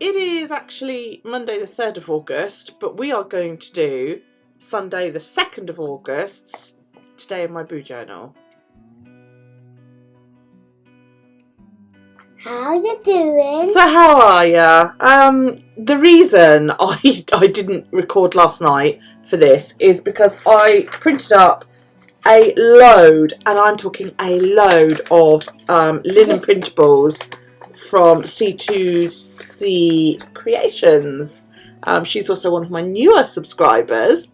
It is actually Monday the 3rd of August, but we are going to do Sunday the 2nd of August today in my boo journal. How you doing? So how are ya? The reason I didn't record last night for this is because I printed up a load, and I'm talking a load of linen printables from C2C Creations. She's also one of my newer subscribers.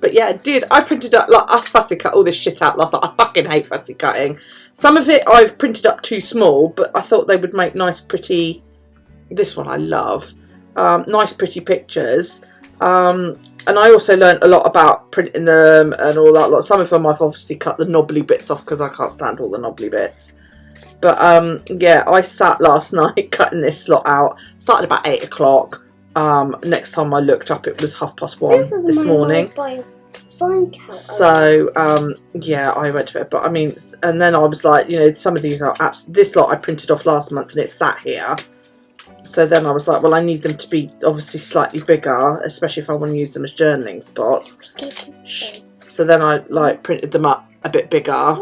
But yeah, I printed up, like, I fussy cut all this shit out last night. I fucking hate fussy cutting. Some of it I've printed up too small, but I thought they would make nice pretty, this one I love, nice pretty pictures. And I also learned a lot about printing them and all that lot. Some of them I've obviously cut the knobbly bits off because I can't stand all the knobbly bits. But yeah, I sat last night cutting this lot out. Started about 8 o'clock. Next time I looked up, it was 1:30 this morning. So yeah, I went to bed. But I mean, and then I was like, you know, some of these are this lot I printed off last month and it sat here. So then I was like, well, I need them to be obviously slightly bigger, especially if I want to use them as journaling spots. So then I like printed them up a bit bigger.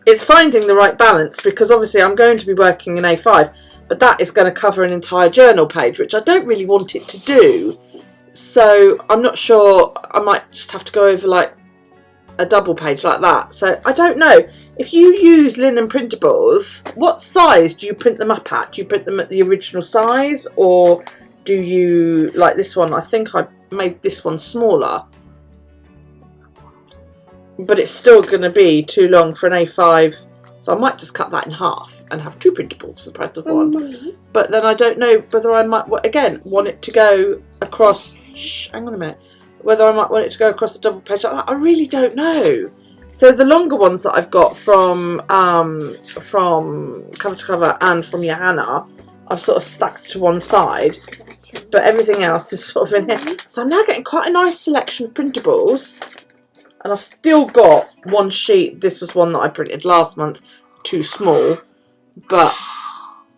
It's finding the right balance, because obviously I'm going to be working in A5, but that is going to cover an entire journal page, which I don't really want it to do. So I'm not sure, I might just have to go over like a double page like that. So I don't know. If you use linen printables, what size do you print them up at? Do you print them at the original size, or do you, like this one, I think I made this one smaller. But it's still going to be too long for an A5, so I might just cut that in half and have 2 printables for the price of 1. But then I don't know whether I might, again, want it to go across, hang on a minute, whether I might want it to go across a double page like that. I really don't know. So the longer ones that I've got from cover to cover and from Johanna, I've sort of stacked to one side, but everything else is sort of in here. So I'm now getting quite a nice selection of printables. And I've still got one sheet. This was one that I printed last month, too small. But,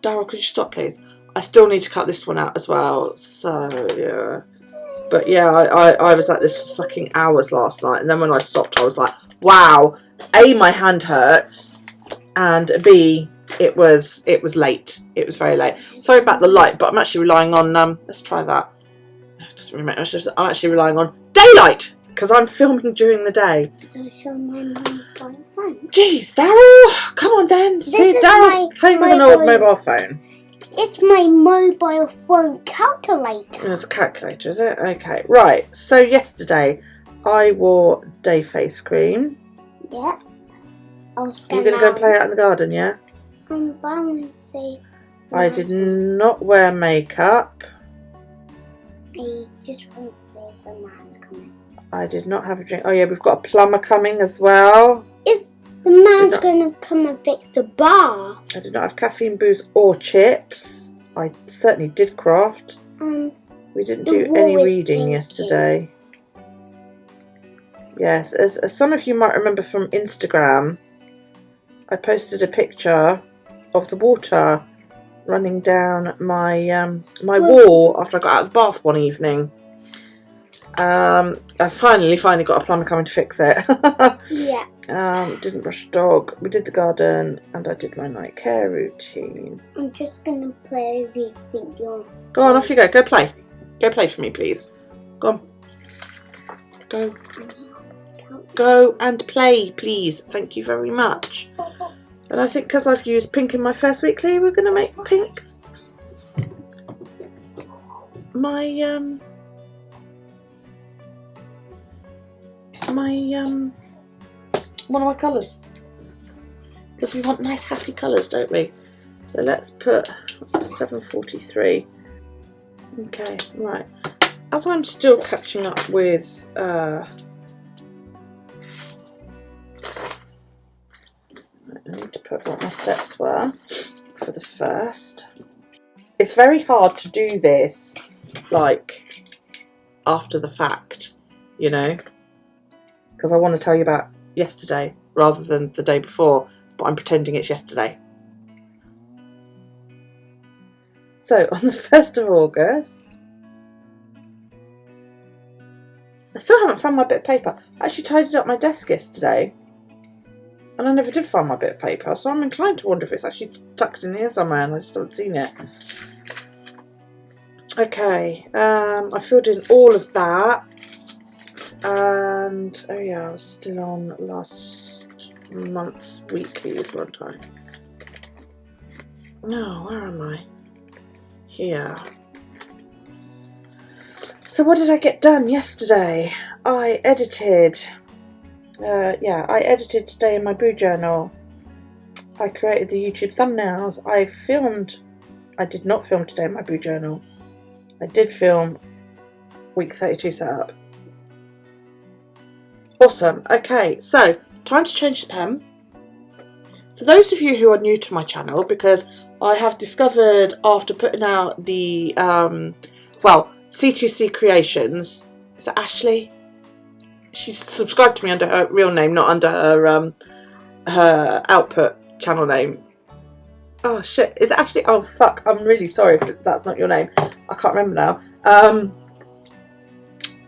Daryl, could you stop, please? I still need to cut this one out as well. So, yeah. But, yeah, I was at this for fucking hours last night. And then when I stopped, I was like, wow. A, my hand hurts. And B, it was late. It was very late. Sorry about the light, but I'm actually relying on, let's try that. I'm actually relying on daylight, because I'm filming during the day. Jeez, Daryl! Come on then! See, Daryl's playing with an old mobile phone. It's my mobile phone calculator. It's a calculator, is it? Okay, right. So yesterday, I wore day face cream. Yeah. You're going to go and play out in the garden, yeah? I'm going to see. I did not wear makeup. I just want to see if the man's coming. I did not have a drink. Oh yeah, we've got a plumber coming as well. Is the man's going to come and fix the bar? I did not have caffeine, booze or chips. I certainly did craft. We didn't do any reading yesterday. Yes, as some of you might remember from Instagram, I posted a picture of the water running down my my wall after I got out of the bath one evening. I finally got a plumber coming to fix it. Yeah. Didn't brush the dog. We did the garden, and I did my night care routine. I'm just gonna play everything. Go on, off you go. Go play. Go play for me, please. Go on. Go. Go and play, please. Thank you very much. And I think because I've used pink in my first weekly, we're gonna make pink my one of my colours, because we want nice happy colours, don't we? So let's put, what's that, 743. Okay, right. As I'm still catching up with I need to put what my steps were for the first. It's very hard to do this like after the fact, you know, because I want to tell you about yesterday rather than the day before, but I'm pretending it's yesterday. So on the 1st of August, I still haven't found my bit of paper. I actually tidied up my desk yesterday and I never did find my bit of paper, so I'm inclined to wonder if it's actually tucked in here somewhere and I just haven't seen it. Okay, I filled in all of that, and oh yeah, I was still on last month's weeklies one time. No, where am I? Here. So what did I get done yesterday? I edited. I edited today in my Boo Journal. I created the YouTube thumbnails. I did not film today in my Boo Journal. I did film week 32 setup. Awesome. Okay, so time to change the pen. For those of you who are new to my channel, because I have discovered after putting out the C2C Creations, is it Ashley? She's subscribed to me under her real name, not under her output channel name. Oh shit, is it Ashley? Oh fuck, I'm really sorry if that's not your name. I can't remember now.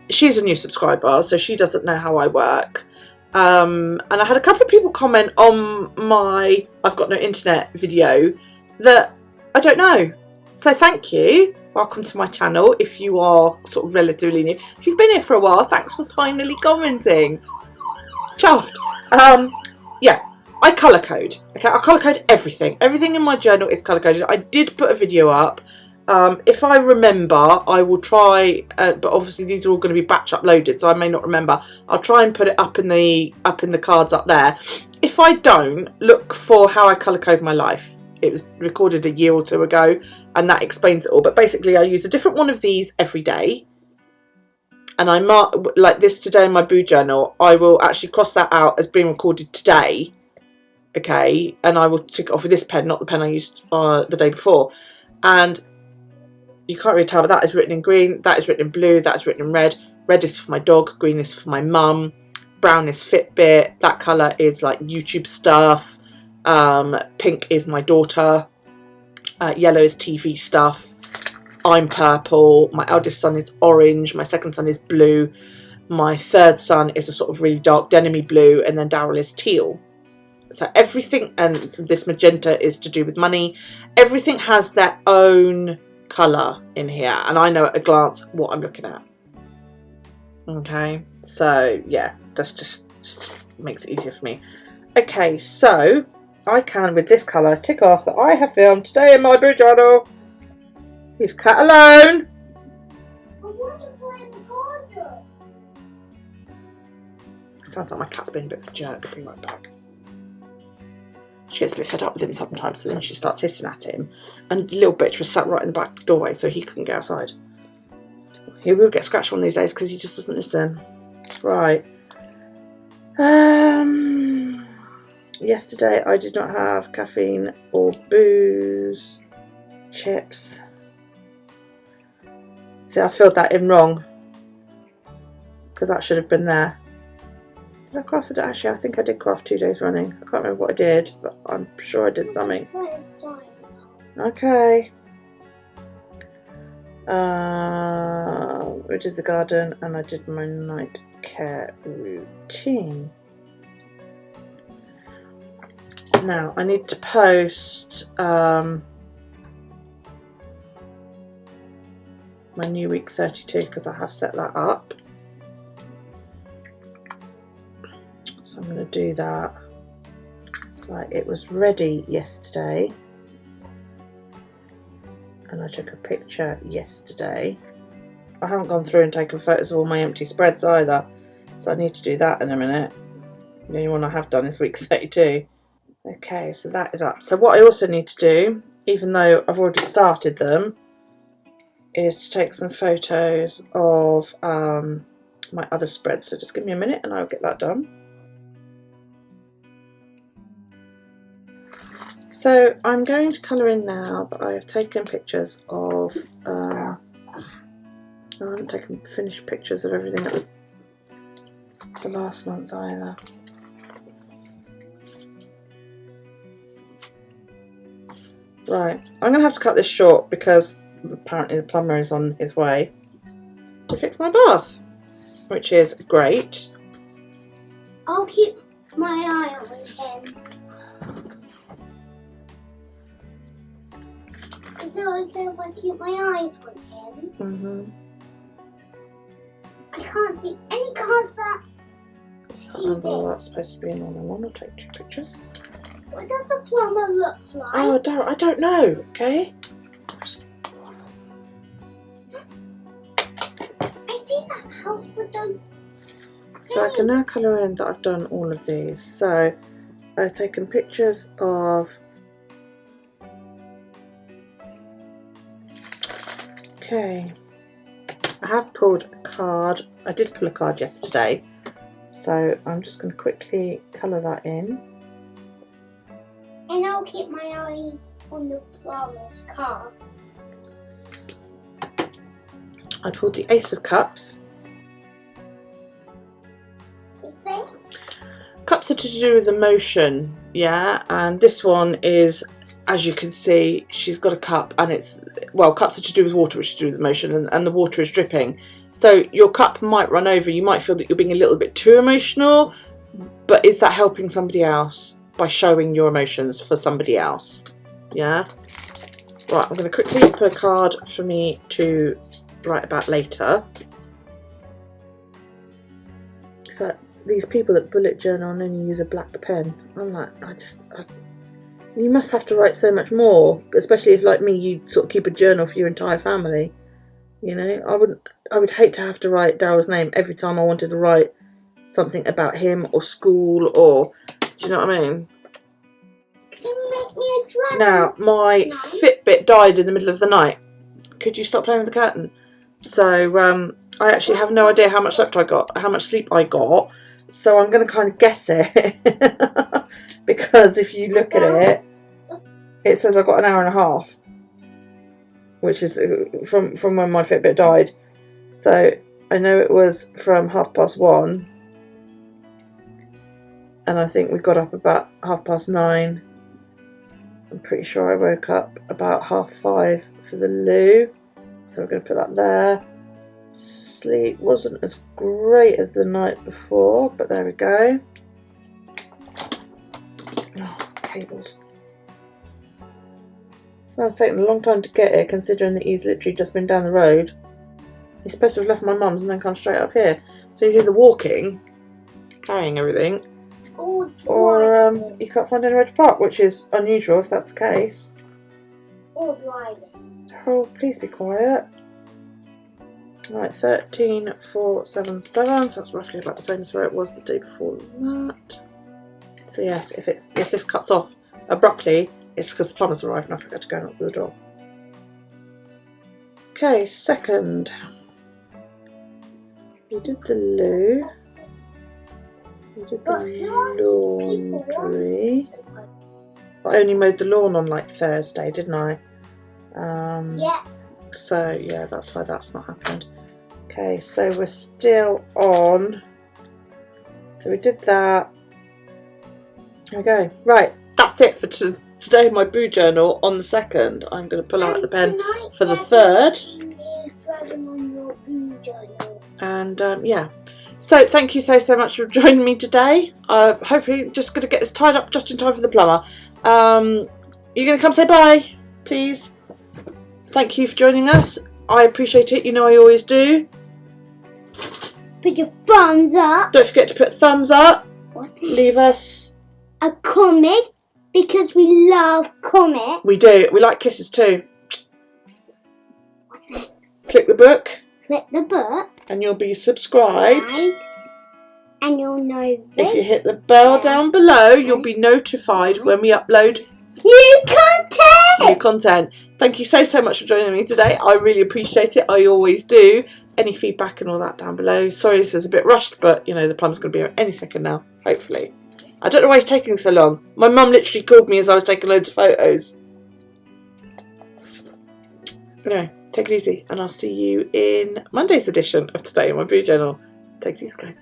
She's a new subscriber, so she doesn't know how I work. And I had a couple of people comment on my I've got no internet video that I don't know. So thank you. Welcome to my channel if you are sort of relatively new. If you've been here for a while, thanks for finally commenting. Chuffed. Yeah, I colour code. Okay, I colour code everything. Everything in my journal is colour coded. I did put a video up. If I remember, I will try, but obviously these are all going to be batch uploaded, so I may not remember. I'll try and put it up in the cards up there. If I don't, look for how I colour code my life. It was recorded a year or two ago, and that explains it all. But basically, I use a different one of these every day, and I mark like this today in my Boo Journal. I will actually cross that out as being recorded today. Okay, and I will tick it off with this pen, not the pen I used the day before, and you can't really tell, but that is written in green, that is written in blue, that is written in red. Red is for my dog, green is for my mum, brown is Fitbit, that colour is like YouTube stuff, pink is my daughter, yellow is TV stuff, I'm purple, my eldest son is orange, my second son is blue, my third son is a sort of really dark denim-y blue, and then Daryl is teal. So everything, and this magenta is to do with money, everything has their own colour in here, and I know at a glance what I'm looking at. Okay, so yeah, that's just makes it easier for me. Okay, so I can with this colour tick off that I have filmed today in my Boo Journal. Leave cat alone. I want to play in the garden. Sounds like my cat's being a bit of a jerk. I'll be right back. She gets a bit fed up with him sometimes, so then she starts hissing at him. And the little bitch was sat right in the back doorway, so he couldn't get outside. He will get scratched one of these days because he just doesn't listen. Right. Yesterday I did not have caffeine or booze. Chips. See, I filled that in wrong, because that should have been there. Did I craft it? Actually, I think I did craft 2 days running. I can't remember what I did, but I'm sure I did something. Okay. I did the garden and I did my night care routine. Now I need to post my new week 32 because I have set that up. So I'm going to do that. Right, it was ready yesterday. And I took a picture yesterday. I haven't gone through and taken photos of all my empty spreads either, so I need to do that in a minute. The only one I have done is week 32. Okay, so that is up. So what I also need to do, even though I've already started them, is to take some photos of my other spreads. So just give me a minute and I'll get that done. So I'm going to colour in now, but I have taken pictures of, I haven't taken finished pictures of everything at the last month either. Right, I'm going to have to cut this short because apparently the plumber is on his way to fix my bath, which is great. I'll keep my eye on him. Is it okay if I keep my eyes on him? Mm-hmm. I can't see any cars that That's supposed to be an all-in-one. I'll take 2 pictures. What does the plumber look like? Oh, I don't know. Okay. I see that house with those. So I can now colour in that I've done all of these. So I've taken pictures of. Okay. I have pulled a card. I did pull a card yesterday. So I'm just going to quickly colour that in. And I'll keep my eyes on the plumber's car. I pulled the Ace of Cups. You say? Cups are to do with emotion, yeah, and this one is, as you can see, she's got a cup and it's, well, cups are to do with water, which is to do with emotion, and the water is dripping. So your cup might run over, you might feel that you're being a little bit too emotional, but is that helping somebody else by showing your emotions for somebody else? Yeah? Right, I'm going to quickly put a card for me to write about later. So these people that bullet journal and only use a black pen, I'm like, you must have to write so much more, especially if, like me, you sort of keep a journal for your entire family. You know, I would hate to have to write Daryl's name every time I wanted to write something about him or school or, do you know what I mean? Can you make me a dragon? Now, my Fitbit died in the middle of the night. Could you stop playing with the curtain? So, I actually have no idea how much sleep I got. So I'm going to kind of guess it. Because if you look at it, it says I've got an hour and a half. Which is from when my Fitbit died. So I know it was from 1:30. And I think we got up about 9:30. I'm pretty sure I woke up about 5:30 for the loo. So we're going to put that there. Sleep wasn't as great as the night before, but there we go. Oh, cables. So it's taken a long time to get here, considering that he's literally just been down the road. He's supposed to have left my mum's and then come straight up here. So he's either walking, carrying everything, or he can't find anywhere to park, which is unusual if that's the case. Or driving. Oh, please be quiet. Right, 13,477, so that's roughly about the same as where it was the day before that. So yes, if this cuts off abruptly, it's because the plumber's arrived and I forgot to go and answer the door. Okay, second. We did the loo. We did the laundry. I only mowed the lawn on like Thursday, didn't I? Yeah. So yeah, that's why that's not happened. Okay, so we're still on. So we did that. There we go. Right, that's it for today. My boo journal on the 2nd. I'm going to pull out the pen for the 3rd. And yeah. So thank you so much for joining me today. Hopefully just going to get this tied up just in time for the plumber. You're going to come say bye, please. Thank you for joining us. I appreciate it. You know I always do. Put your thumbs up. Don't forget to put thumbs up. Leave us a comment, because we love comments. We do. We like kisses too. What's next? Click the book. Click the book. And you'll be subscribed. And you'll know if you hit the bell down below, you'll be notified when we upload new content. Thank you so much for joining me today. I really appreciate it. I always do. Any feedback and all that down below. Sorry this is a bit rushed, but you know the plumber's going to be here any second now, hopefully. I don't know why it's taking so long. My mum literally called me as I was taking loads of photos. Anyway, take it easy and I'll see you in Monday's edition of Today in My Boo Journal. Take it easy, guys.